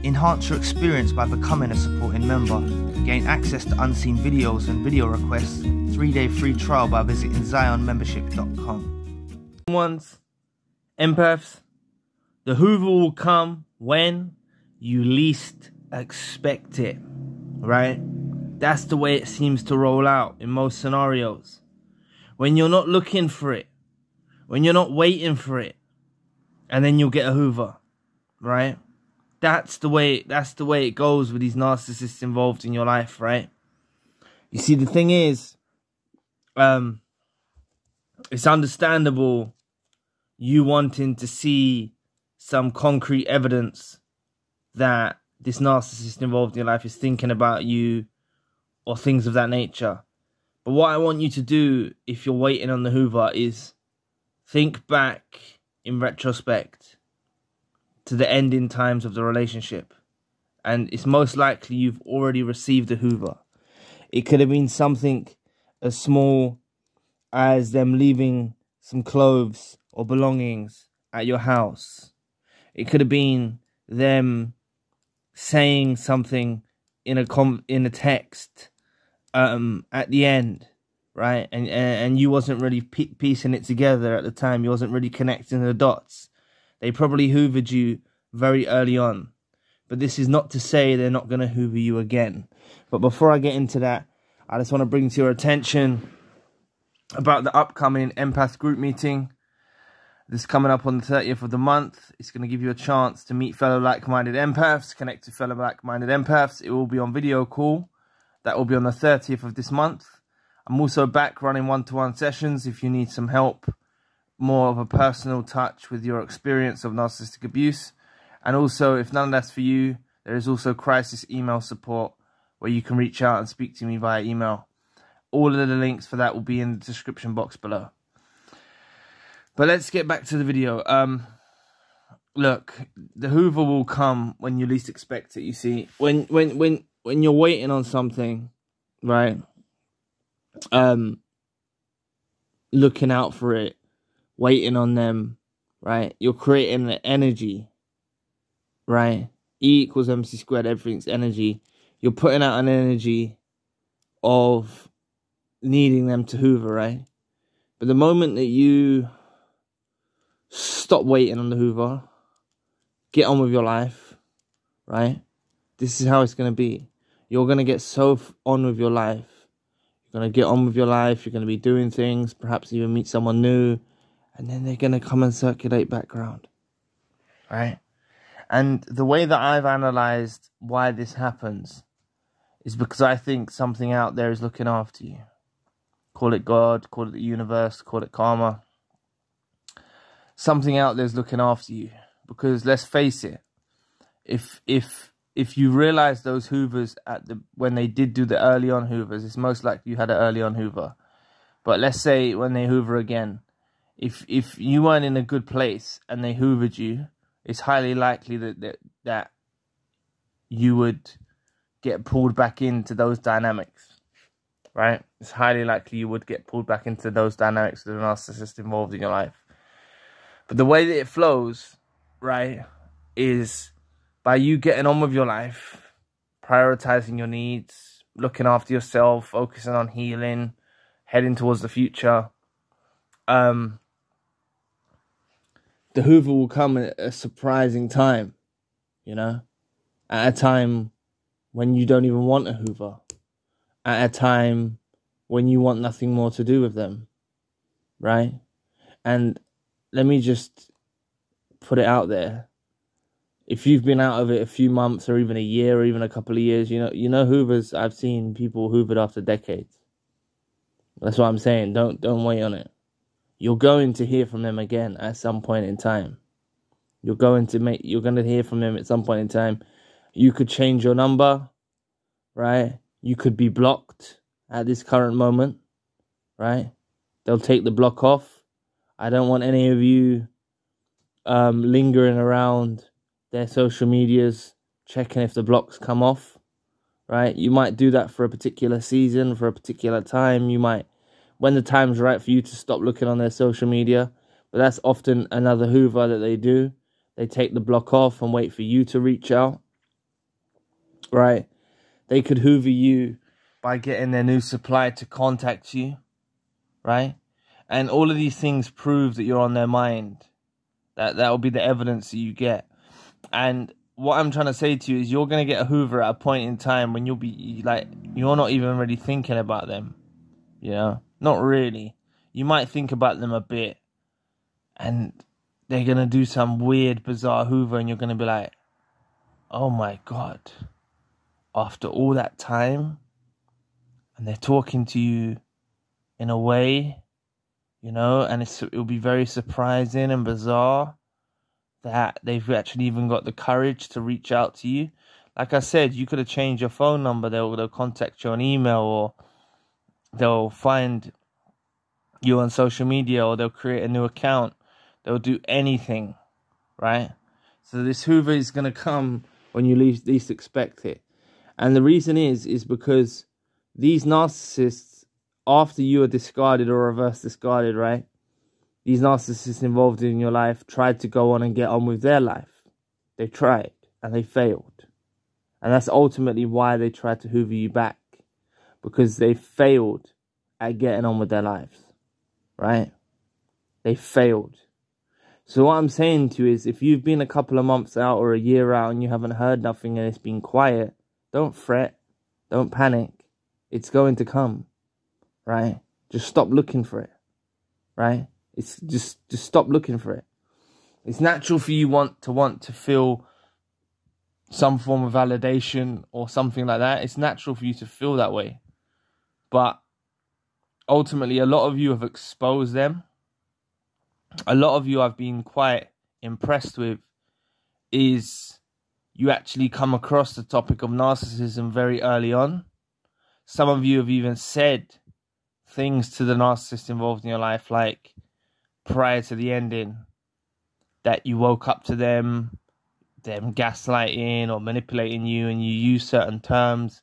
Enhance your experience by becoming a supporting member. Gain access to unseen videos and video requests. 3-day free trial by visiting zionmembership.com. Ones, empaths, the Hoover will come when you least expect it, right? That's the way it seems to roll out in most scenarios. When you're not looking for it, when you're not waiting for it, and then you'll get a Hoover, right? That's the way it goes with these narcissists involved in your life, right? You see, the thing is, it's understandable you wanting to see some concrete evidence that this narcissist involved in your life is thinking about you or things of that nature. But what I want you to do if you're waiting on the Hoover is think back in retrospect to the ending times of the relationship. And it's most likely you've already received a Hoover. It could have been something as small as them leaving some clothes or belongings at your house. It could have been them saying something in a text at the end, right? And you wasn't really piecing it together at the time. You wasn't really connecting the dots. They probably hoovered you very early on. But this is not to say they're not going to hoover you again. But before I get into that, I just want to bring to your attention about the upcoming empath group meeting. This is coming up on the 30th of the month. It's going to give you a chance to meet fellow like-minded empaths, connect to fellow like-minded empaths. It will be on video call. That will be on the 30th of this month. I'm also back running one-to-one sessions if you need some help, more of a personal touch with your experience of narcissistic abuse. And also, if none of that's for you, there is also crisis email support where you can reach out and speak to me via email. All of the links for that will be in the description box below. But let's get back to the video. Look, the Hoover will come when you least expect it, you see. When you're waiting on something, right? Looking out for it, waiting on them, right? You're creating an energy, right? E equals MC squared, everything's energy. You're putting out an energy of needing them to Hoover, right? But the moment that you stop waiting on the Hoover, get on with your life, right? This is how it's going to be. You're going to get so on with your life. You're going to get on with your life. You're going to be doing things, perhaps even meet someone new. And then they're going to come and circulate background, right? And the way that I've analyzed why this happens is because I think something out there is looking after you. Call it God, call it the universe, call it karma. Something out there is looking after you. Because let's face it, if you realize those Hoovers when they did do the early on Hoovers, it's most likely you had an early on Hoover. But let's say when they Hoover again, if you weren't in a good place and they hoovered you, it's highly likely that you would get pulled back into those dynamics, right? It's highly likely you would get pulled back into those dynamics with a narcissist involved in your life. But the way that it flows, right, is by you getting on with your life, prioritizing your needs, looking after yourself, focusing on healing, heading towards the future. The Hoover will come at a surprising time, you know, at a time when you don't even want a Hoover, at a time when you want nothing more to do with them, right? And let me just put it out there. If you've been out of it a few months or even a year or even a couple of years, you know Hoovers, I've seen people hoovered after decades. That's what I'm saying. Don't wait on it. You're going to hear from them again at some point in time. You're going to hear from them at some point in time. You could change your number, right? You could be blocked at this current moment, right? They'll take the block off. I don't want any of you lingering around their social medias, checking if the blocks come off, right? You might do that for a particular season, for a particular time. You might, when the time's right for you to stop looking on their social media, but that's often another Hoover that they do. They take the block off and wait for you to reach out, right? They could Hoover you by getting their new supply to contact you, right? And all of these things prove that you're on their mind. That will be the evidence that you get. And what I'm trying to say to you is you're going to get a Hoover at a point in time when you'll be like, you're not even really thinking about them. You know, not really. You might think about them a bit, and they're going to do some weird, bizarre Hoover, and you're going to be like, oh my God, after all that time, and they're talking to you in a way, you know, and it'll be very surprising and bizarre that they've actually even got the courage to reach out to you. Like I said, you could have changed your phone number. They'll contact you on email, or they'll find you on social media, or they'll create a new account. They'll do anything, right? So this Hoover is going to come when you least expect it. And the reason is because these narcissists, after you are discarded or reverse discarded, right? These narcissists involved in your life tried to go on and get on with their life. They tried and they failed. And that's ultimately why they tried to Hoover you back. Because they failed at getting on with their lives, right? They failed. So what I'm saying to you is, if you've been a couple of months out or a year out and you haven't heard nothing and it's been quiet, don't fret. Don't panic. It's going to come, right? Just stop looking for it, right? It's just stop looking for it. It's natural for you want to feel some form of validation or something like that. It's natural for you to feel that way. But ultimately, a lot of you have exposed them. A lot of you I've been quite impressed with is you actually come across the topic of narcissism very early on. Some of you have even said things to the narcissist involved in your life, like prior to the ending, that you woke up to them gaslighting or manipulating you, and you use certain terms.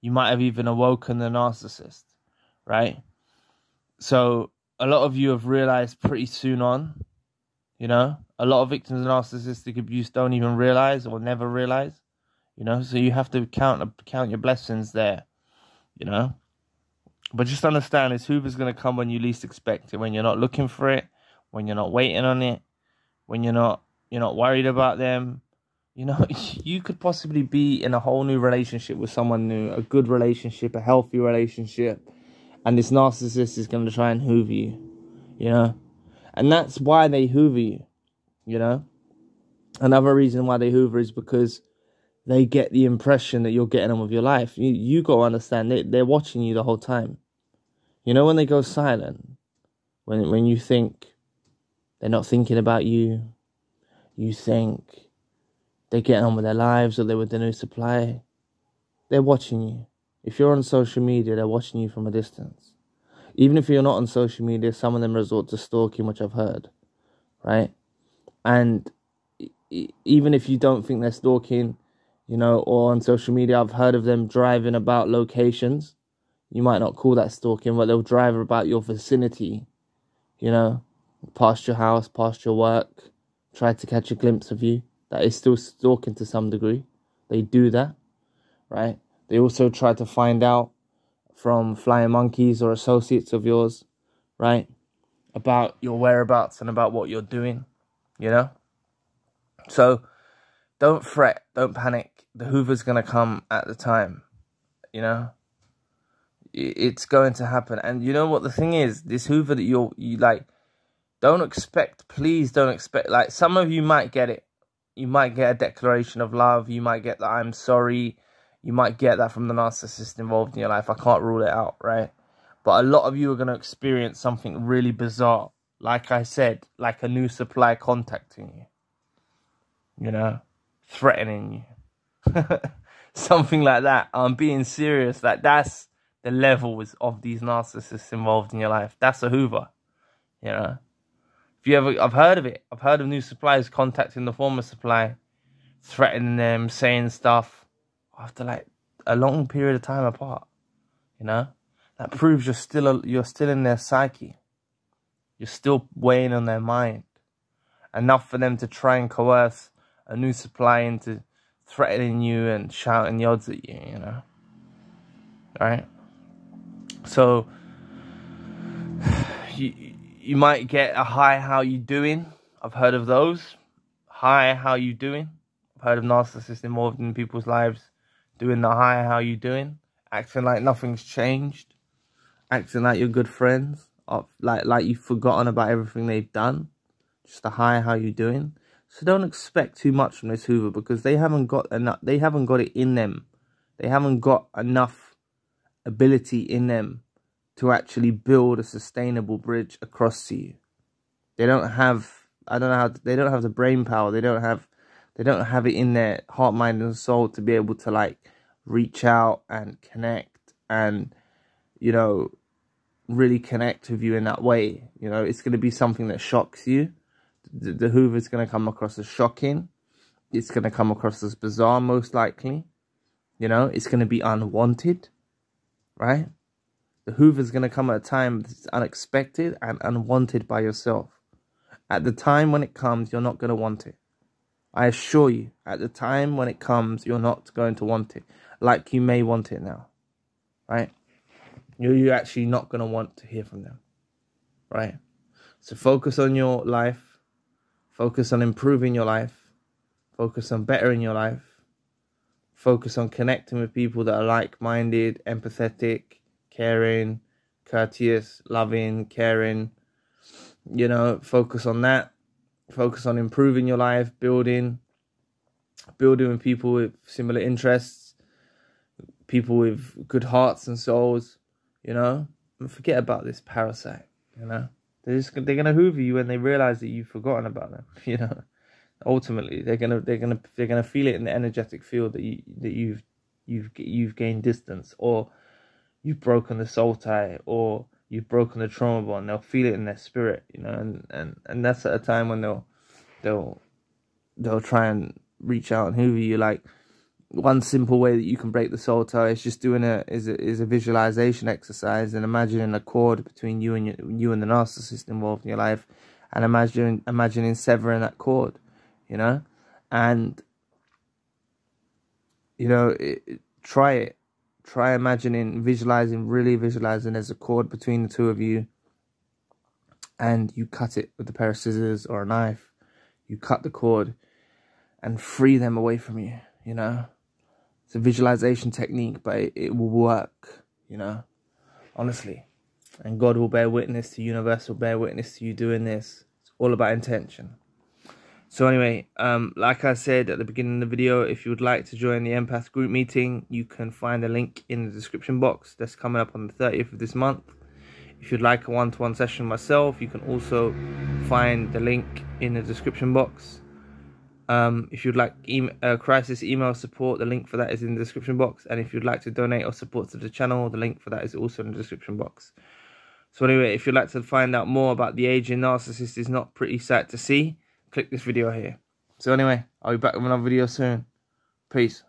You might have even awoken the narcissist, right? So a lot of you have realized pretty soon on, you know, a lot of victims of narcissistic abuse don't even realize or never realize, you know, so you have to count your blessings there, you know. But just understand, this Hoover's going to come when you least expect it, when you're not looking for it, when you're not waiting on it, when you're not worried about them. You know, you could possibly be in a whole new relationship with someone new, a good relationship, a healthy relationship, and this narcissist is going to try and Hoover you, you know. And that's why they Hoover you, you know. Another reason why they Hoover is because they get the impression that you're getting on with your life. You got to understand, they're watching you the whole time. You know, when they go silent, when you think they're not thinking about you, you think they're getting on with their lives, or they're with the new supply, they're watching you. If you're on social media, they're watching you from a distance. Even if you're not on social media, some of them resort to stalking, which I've heard, right? And even if you don't think they're stalking, you know, or on social media, I've heard of them driving about locations. You might not call that stalking, but they'll drive about your vicinity, you know, past your house, past your work, try to catch a glimpse of you. That is still stalking to some degree. They do that, right? They also try to find out from flying monkeys or associates of yours, right, about your whereabouts and about what you're doing, you know? So don't fret, don't panic. The Hoover's going to come at the time, you know? It's going to happen. And you know what the thing is? This Hoover that you like, please don't expect, like, some of you might get it. You might get a declaration of love. You might get that I'm sorry. You might get that from the narcissist involved in your life. I can't rule it out, right? But a lot of you are going to experience something really bizarre. Like I said, like a new supply contacting you. You know, threatening you. Something like that. I'm being serious. Like, that's the levels of these narcissists involved in your life. That's a Hoover, you know. I've heard of it. I've heard of new suppliers contacting the former supply, threatening them, saying stuff after like a long period of time apart. You know, that proves you're still in their psyche. You're still weighing on their mind. Enough for them to try and coerce a new supply into threatening you and shouting the odds at you, you know. Right? So you might get a hi, how you doing? I've heard of those. Hi, how you doing? I've heard of narcissists involved in people's lives doing the hi, how you doing? Acting like nothing's changed. Acting like you're good friends. Like you've forgotten about everything they've done. Just a hi, how you doing? So don't expect too much from this Hoover, because they haven't got enough. They haven't got it in them. They haven't got enough ability in them to actually build a sustainable bridge across to you. They don't have. I don't know how. They don't have the brain power. They don't have it in their heart, mind, and soul to be able to like reach out and connect and, you know, really connect with you in that way. You know, it's going to be something that shocks you. The Hoover's going to come across as shocking. It's going to come across as bizarre, most likely. You know, it's going to be unwanted, right? The Hoover's going to come at a time that's unexpected and unwanted by yourself. At the time when it comes, you're not going to want it. I assure you, at the time when it comes, you're not going to want it. Like you may want it now, right? You're actually not going to want to hear from them, right? So focus on your life. Focus on improving your life. Focus on bettering your life. Focus on connecting with people that are like-minded, empathetic, caring, courteous, loving, caring. You know, focus on that. Focus on improving your life, building with people with similar interests, people with good hearts and souls, you know. And forget about this parasite, you know. They're gonna Hoover you when they realize that you've forgotten about them. You know, ultimately they're gonna feel it in the energetic field that you've gained distance, or you've broken the soul tie, or you've broken the trauma bond. They'll feel it in their spirit, you know, and that's at a time when they'll try and reach out and Hoover you. Like, one simple way that you can break the soul tie is just doing a visualization exercise and imagining a cord between you and the narcissist involved in your life, and imagining severing that cord, you know, and you know, try really visualizing there's a cord between the two of you, and you cut it with a pair of scissors or a knife. You cut the cord and free them away from you, you know. It's a visualization technique, but it will work, you know, honestly. And God will bear witness, the universe will bear witness to you doing this. It's all about intention. So anyway, like I said at the beginning of the video, if you would like to join the Empath group meeting, you can find a link in the description box. That's coming up on the 30th of this month. If you'd like a one-to-one session myself, you can also find the link in the description box. If you'd like crisis email support, the link for that is in the description box. And if you'd like to donate or support to the channel, the link for that is also in the description box. So anyway, if you'd like to find out more about the aging narcissist is not pretty sight to see, click this video here. So anyway, I'll be back with another video soon. Peace.